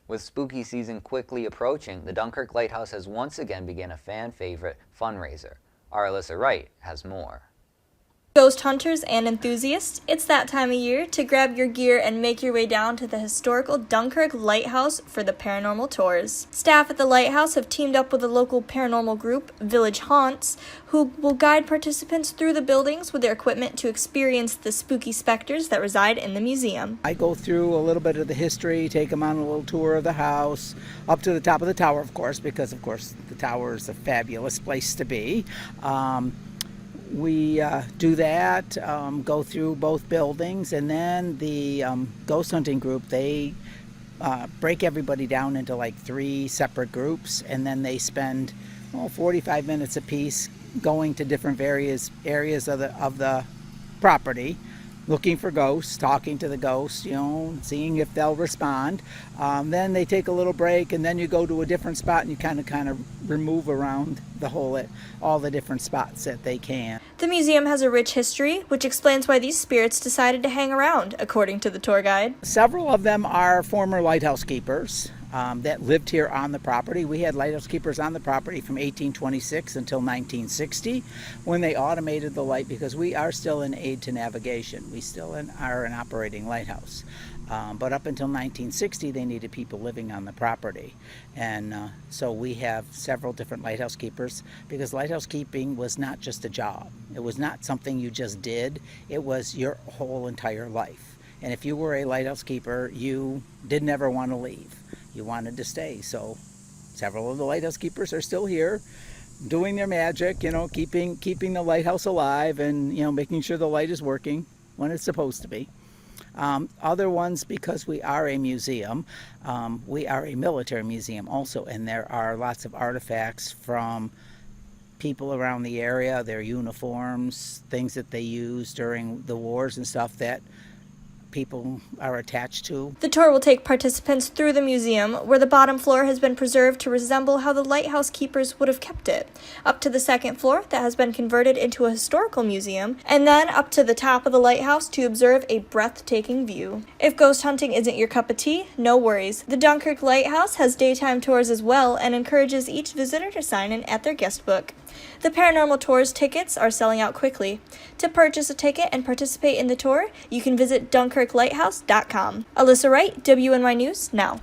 With spooky season quickly approaching, the Dunkirk Lighthouse has once again begun a fan-favorite fundraiser. Our Alyssa Wright has more. Ghost hunters and enthusiasts, it's that time of year to grab your gear and make your way down to the historical Dunkirk Lighthouse for the paranormal tours. Staff at the lighthouse have teamed up with a local paranormal group, Village Haunts, who will guide participants through the buildings with their equipment to experience the spooky specters that reside in the museum. I go through a little bit of the history, take them on a little tour of the house, up to the top of the tower, of course, because, of course, the tower is a fabulous place to be. We do that, go through both buildings, and then the ghost hunting group, they break everybody down into like 3 separate groups, and then they spend 45 minutes apiece going to different various areas of the property, looking for ghosts, talking to the ghosts, seeing if they'll respond. Then they take a little break, and then you go to a different spot, and you kind of remove around all the different spots that they can. The museum has a rich history, which explains why these spirits decided to hang around, according to the tour guide. Several of them are former lighthouse keepers that lived here on the property. We had lighthouse keepers on the property from 1826 until 1960 when they automated the light, because we are still an aid to navigation. We still are an operating lighthouse. But up until 1960, they needed people living on the property. And so we have several different lighthouse keepers, because lighthouse keeping was not just a job. It was not something you just did. It was your whole entire life. And if you were a lighthouse keeper, you didn't ever want to leave. You wanted to stay. So several of the lighthouse keepers are still here doing their magic, keeping the lighthouse alive, and making sure the light is working when it's supposed to be. Other ones, because we are a museum, we are a military museum also, and there are lots of artifacts from people around the area, their uniforms, things that they used during the wars and stuff that people are attached to. The tour will take participants through the museum, where the bottom floor has been preserved to resemble how the lighthouse keepers would have kept it, up to the second floor that has been converted into a historical museum, and then up to the top of the lighthouse to observe a breathtaking view. If ghost hunting isn't your cup of tea, no worries. The Dunkirk Lighthouse has daytime tours as well and encourages each visitor to sign in at their guest book. The Paranormal Tours tickets are selling out quickly. To purchase a ticket and participate in the tour, you can visit DunkirkLighthouse.com. Alyssa Wright, WNY News Now.